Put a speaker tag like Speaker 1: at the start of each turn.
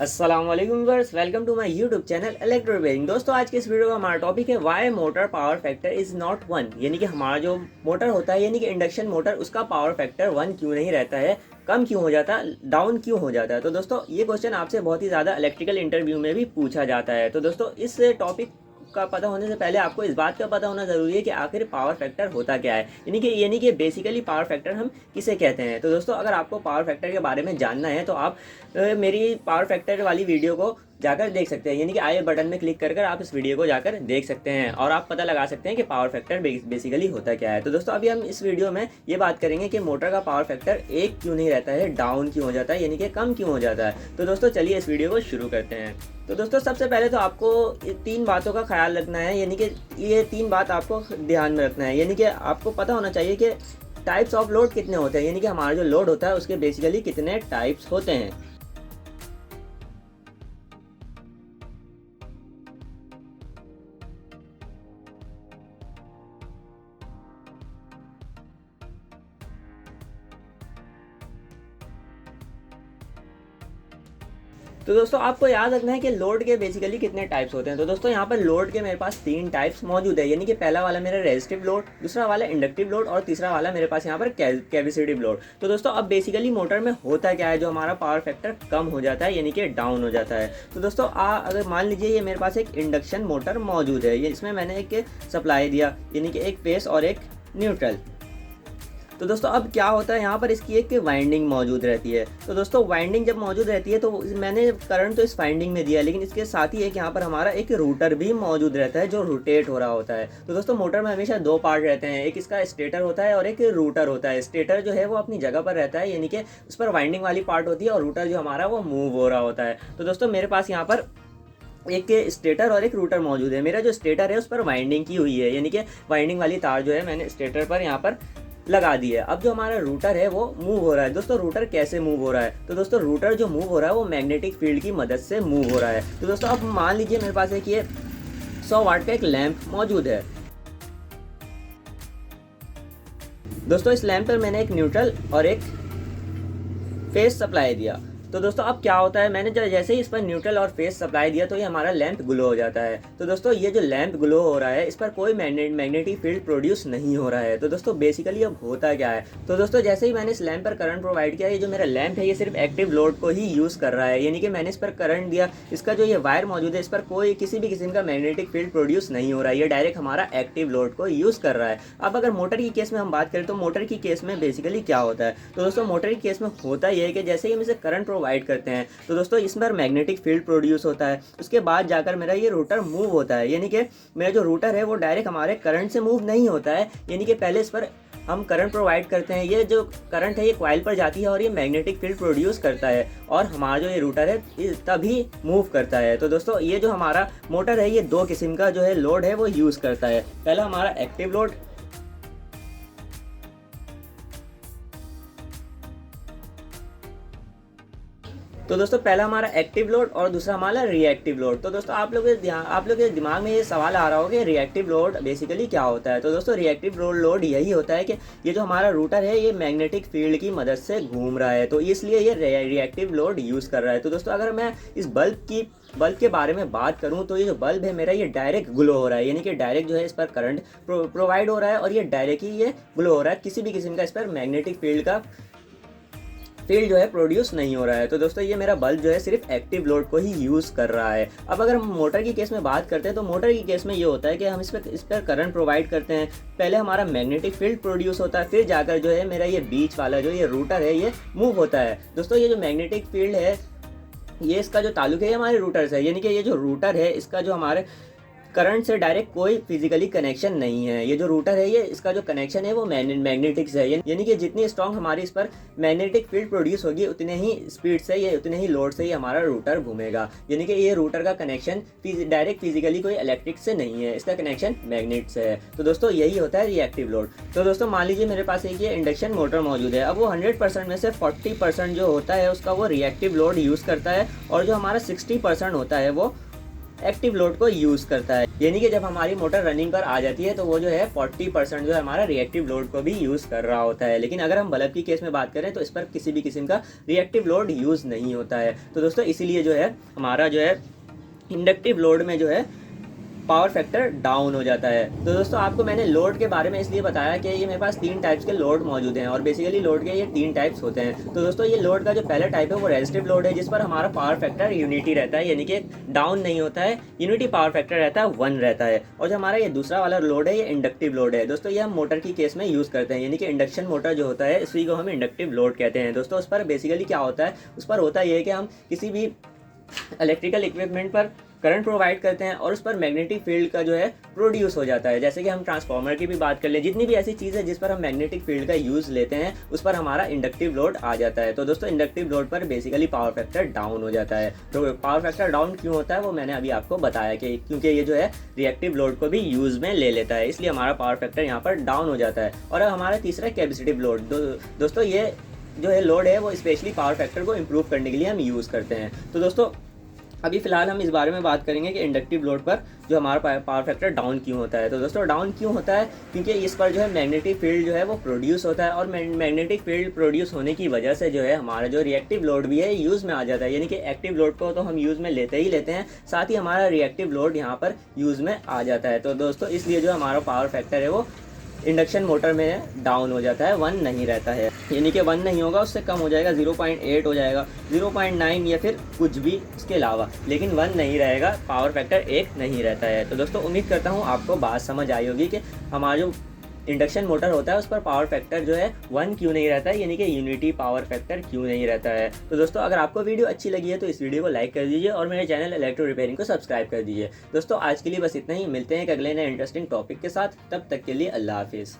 Speaker 1: अस्सलाम वालेकुम viewers, welcome to my YouTube channel electro repairing. दोस्तों आज के इस वीडियो का हमारा टॉपिक है why motor power factor is not one, यानी कि हमारा जो मोटर होता है यानी कि इंडक्शन मोटर, उसका पावर फैक्टर वन क्यों नहीं रहता है, कम क्यों हो जाता है, डाउन क्यों हो जाता है। तो दोस्तों ये क्वेश्चन आपसे बहुत ही ज़्यादा इलेक्ट्रिकल इंटरव्यू में भी पूछा जाता है। तो दोस्तों इस टॉपिक का पता होने से पहले आपको इस बात का पता होना ज़रूरी है कि आखिर पावर फैक्टर होता क्या है, यानी कि बेसिकली पावर फैक्टर हम किसे कहते हैं। तो दोस्तों अगर आपको पावर फैक्टर के बारे में जानना है तो आप मेरी पावर फैक्टर वाली वीडियो को जाकर देख सकते हैं, यानी कि आई बटन में क्लिक कर आप इस वीडियो को जाकर देख सकते हैं और आप पता लगा सकते हैं कि पावर फैक्टर बेसिकली होता क्या है। तो दोस्तों अभी हम इस वीडियो में ये बात करेंगे कि मोटर का पावर फैक्टर एक क्यों नहीं रहता है, डाउन क्यों हो जाता है, यानी कि कम क्यों हो जाता है। तो दोस्तों चलिए इस वीडियो को शुरू करते हैं। तो दोस्तों सबसे पहले तो आपको तीन बातों का ख्याल रखना है, यानी कि ये तीन बात आपको ध्यान में रखना है, यानी कि आपको पता होना चाहिए कि टाइप्स ऑफ लोड कितने होते हैं, यानी कि हमारा जो लोड होता है उसके बेसिकली कितने टाइप्स होते हैं। तो दोस्तों आपको याद रखना है कि लोड के बेसिकली कितने टाइप्स होते हैं। तो दोस्तों यहाँ पर लोड के मेरे पास तीन टाइप्स मौजूद है, यानी कि पहला वाला मेरा रेजिस्टिव लोड, दूसरा वाला इंडक्टिव लोड और तीसरा वाला मेरे पास यहाँ पर कैपेसिटिव लोड। तो दोस्तों अब बेसिकली मोटर में होता क्या है जो हमारा पावर फैक्टर कम हो जाता है, यानी कि डाउन हो जाता है। तो दोस्तों अगर मान लीजिए ये मेरे पास एक इंडक्शन मोटर मौजूद है, ये इसमें मैंने एक सप्लाई दिया, यानी कि एक फेस और एक न्यूट्रल। तो दोस्तों अब क्या होता है, यहाँ पर इसकी एक वाइंडिंग मौजूद रहती है। तो दोस्तों वाइंडिंग जब मौजूद रहती है तो मैंने करंट तो इस वाइंडिंग में दिया, लेकिन इसके साथ ही एक यहाँ पर हमारा एक रूटर भी मौजूद रहता है जो रोटेट हो रहा होता है। तो दोस्तों मोटर में हमेशा दो पार्ट रहते हैं, एक इसका स्टेटर होता है और एक रूटर होता है। स्टेटर जो है वो अपनी जगह पर रहता है, यानी कि उस पर वाइंडिंग वाली पार्ट होती है, और रूटर जो हमारा वो मूव हो रहा होता है। तो दोस्तों मेरे पास यहाँ पर एक स्टेटर और एक रूटर मौजूद है। मेरा जो स्टेटर है उस पर वाइंडिंग की हुई है, यानी कि वाइंडिंग वाली तार जो है मैंने स्टेटर पर यहाँ पर लगा दी है। अब जो हमारा रूटर है वो मूव हो रहा है। दोस्तों रूटर कैसे मूव हो रहा है, तो दोस्तों रूटर जो मूव हो रहा है वो मैग्नेटिक फील्ड की मदद से मूव हो रहा है। तो दोस्तों अब मान लीजिए मेरे पास एक ये 100 वाट का एक लैंप मौजूद है। दोस्तों इस लैंप पर मैंने एक न्यूट्रल और एक फेस सप्लाई दिया। तो दोस्तों अब क्या होता है, मैंने जैसे ही इस पर न्यूट्रल और फेस सप्लाई दिया तो ये हमारा लैंप ग्लो हो जाता है। तो दोस्तों ये जो लैंप ग्लो हो रहा है इस पर कोई मैग्नेटिक फील्ड प्रोड्यूस नहीं हो रहा है। तो दोस्तों बेसिकली अब होता क्या है, तो दोस्तों जैसे ही मैंने इस लैंप पर करंट प्रोवाइड किया, ये जो मेरा लैंप है ये सिर्फ एक्टिव लोड को ही यूज़ कर रहा है, यानी कि मैंने इस पर करंट दिया, इसका जो ये वायर मौजूद है इस पर कोई किसी भी किस्म का मैग्नेटिक फील्ड प्रोड्यूस नहीं हो रहा है, ये डायरेक्ट हमारा एक्टिव लोड को यूज़ कर रहा है। अब अगर मोटर की केस में हम बात करें तो मोटर की केस में बेसिकली क्या होता है, तो दोस्तों मोटर की केस में होता यह है कि जैसे ही हम इसे करंट प्रोवाइड करते हैं तो दोस्तों इस पर मैग्नेटिक फील्ड प्रोड्यूस होता है, उसके बाद जाकर मेरा ये रूटर मूव होता है, यानी कि मेरा जो रूटर है वो डायरेक्ट हमारे करंट से मूव नहीं होता है, यानी कि पहले इस पर हम करंट प्रोवाइड करते हैं, ये जो करंट है ये कॉइल पर जाती है और ये मैग्नेटिक फील्ड प्रोड्यूस करता है और हमारा जो ये रूटर है तभी मूव करता है। तो दोस्तों ये जो हमारा मोटर है ये दो किस्म का जो है लोड है वो यूज़ करता है। पहला हमारा एक्टिव लोड, तो दोस्तों पहला हमारा एक्टिव लोड और दूसरा हमारा रिएक्टिव लोड। तो दोस्तों आप लोग के दिमाग में ये सवाल आ रहा होगा कि रिएक्टिव लोड बेसिकली क्या होता है। तो दोस्तों रिएक्टिव लोड यही होता है कि ये जो हमारा रूटर है ये मैग्नेटिक फील्ड की मदद से घूम रहा है, तो इसलिए ये रिएक्टिव लोड यूज़ कर रहा है। तो दोस्तों अगर मैं इस बल्ब के बारे में बात करूं तो ये जो बल्ब है मेरा ये डायरेक्ट ग्लो हो रहा है, यानी कि डायरेक्ट जो है इस पर करंट प्रोवाइड हो रहा है और ये डायरेक्ट ही ये ग्लो हो रहा है, किसी भी किस्म का इस पर मैग्नेटिक फील्ड जो है प्रोड्यूस नहीं हो रहा है। तो दोस्तों ये मेरा बल्ब जो है सिर्फ एक्टिव लोड को ही यूज़ कर रहा है। अब अगर हम मोटर की केस में बात करते हैं तो मोटर की केस में ये होता है कि हम इस पर करंट प्रोवाइड करते हैं, पहले हमारा मैग्नेटिक फील्ड प्रोड्यूस होता है, फिर जाकर जो है मेरा ये बीच वाला जो ये रूटर है ये मूव होता है। दोस्तों ये जो मैग्नेटिक फील्ड है ये इसका जो ताल्लुक है हमारे रूटर से, यानी कि ये जो रूटर है इसका जो हमारे करंट से डायरेक्ट कोई फिजिकली कनेक्शन नहीं है। ये जो रूटर है ये इसका जो कनेक्शन है वो मैग्नेटिक से है, यानी कि जितनी स्ट्रॉन्ग हमारी इस पर मैग्नेटिक फील्ड प्रोड्यूस होगी उतने ही स्पीड से ये उतने ही लोड से ही हमारा रूटर घूमेगा, यानी कि ये रूटर का कनेक्शन डायरेक्ट फिजिकली कोई इलेक्ट्रिक से नहीं है, इसका कनेक्शन मैग्नेट से है। तो दोस्तों यही होता है रिएक्टिव लोड। तो दोस्तों मान लीजिए मेरे पास एक ये इंडक्शन मोटर मौजूद है, अब वो 100% में से 40% जो होता है उसका वो रिएक्टिव लोड यूज़ करता है और जो हमारा 60% होता है वो एक्टिव लोड को यूज़ करता है, यानी कि जब हमारी मोटर रनिंग पर आ जाती है तो वो जो है 40% जो है हमारा रिएक्टिव लोड को भी यूज़ कर रहा होता है। लेकिन अगर हम बल्ब की केस में बात करें तो इस पर किसी भी किस्म का रिएक्टिव लोड यूज़ नहीं होता है। तो दोस्तों इसीलिए जो है हमारा जो है इंडक्टिव लोड में जो है पावर फैक्टर डाउन हो जाता है। तो दोस्तों आपको मैंने लोड के बारे में इसलिए बताया कि ये मेरे पास 3 टाइप्स के लोड मौजूद हैं और बेसिकली लोड के ये 3 टाइप्स होते हैं। तो दोस्तों ये लोड का जो पहला टाइप है वो रेजिस्टिव लोड है, जिस पर हमारा पावर फैक्टर यूनिटी रहता है, यानी कि डाउन नहीं होता है, यूनिटी पावर फैक्टर रहता है 1 रहता है। और जो हमारा ये दूसरा वाला लोड है ये इंडक्टिव लोड है। दोस्तों ये हम मोटर की केस में यूज़ करते हैं, यानी कि इंडक्शन मोटर जो होता है इसी को हम इंडक्टिव लोड कहते हैं। दोस्तों उस पर बेसिकली क्या होता है, उस पर होता ये है कि हम किसी भी इलेक्ट्रिकल इक्विपमेंट पर करंट प्रोवाइड करते हैं और उस पर मैग्नेटिक फील्ड का जो है प्रोड्यूस हो जाता है। जैसे कि हम ट्रांसफार्मर की भी बात कर लें, जितनी भी ऐसी चीज़ है जिस पर हम मैग्नेटिक फील्ड का यूज़ लेते हैं उस पर हमारा इंडक्टिव लोड आ जाता है। तो दोस्तों इंडक्टिव लोड पर बेसिकली पावर फैक्टर डाउन हो जाता है। तो पावर फैक्टर डाउन क्यों होता है वो मैंने अभी आपको बताया कि क्योंकि ये जो है रिएक्टिव लोड को भी यूज़ में ले लेता है, इसलिए हमारा पावर फैक्टर यहाँ पर डाउन हो जाता है। और अब हमारा तीसरा कैपेसिटिव लोड। दोस्तों ये जो है लोड है वो स्पेशली पावर फैक्टर को इम्प्रूव करने के लिए हम यूज़ करते हैं। तो दोस्तों अभी फ़िलहाल हम इस बारे में बात करेंगे कि इंडक्टिव लोड पर जो हमारा पावर फैक्टर डाउन क्यों होता है। तो दोस्तों डाउन क्यों होता है, क्योंकि इस पर जो है मैग्नेटिक फील्ड जो है वो प्रोड्यूस होता है और मैग्नेटिक फील्ड प्रोड्यूस होने की वजह से जो है हमारा जो रिएक्टिव लोड भी है यूज़ में आ जाता है, यानी कि एक्टिव लोड को तो हम यूज़ में लेते ही लेते हैं, साथ ही हमारा रिएक्टिव लोड यहाँ पर यूज़ में आ जाता है। तो दोस्तों इसलिए जो हमारा पावर फैक्टर है वो इंडक्शन मोटर में डाउन हो जाता है, 1 नहीं रहता है, यानी कि 1 नहीं होगा, उससे कम हो जाएगा, 0.8 हो जाएगा, 0.9 या फिर कुछ भी इसके अलावा, लेकिन 1 नहीं रहेगा, पावर फैक्टर 1 नहीं रहता है। तो दोस्तों उम्मीद करता हूँ आपको बात समझ आई होगी कि हमारा जो इंडक्शन मोटर होता है उस पर पावर फैक्टर जो है 1 क्यों नहीं रहता है, यानी कि यूनिटी पावर फैक्टर क्यों नहीं रहता है। तो दोस्तों अगर आपको वीडियो अच्छी लगी है तो इस वीडियो को लाइक कर दीजिए और मेरे चैनल इलेक्ट्रो रिपेयरिंग को सब्सक्राइब कर दीजिए। दोस्तों आज के लिए बस इतना ही, मिलते हैं एक अगले नए इंटरेस्टिंग टॉपिक के साथ, तब तक के लिए अल्लाह हाफिज़।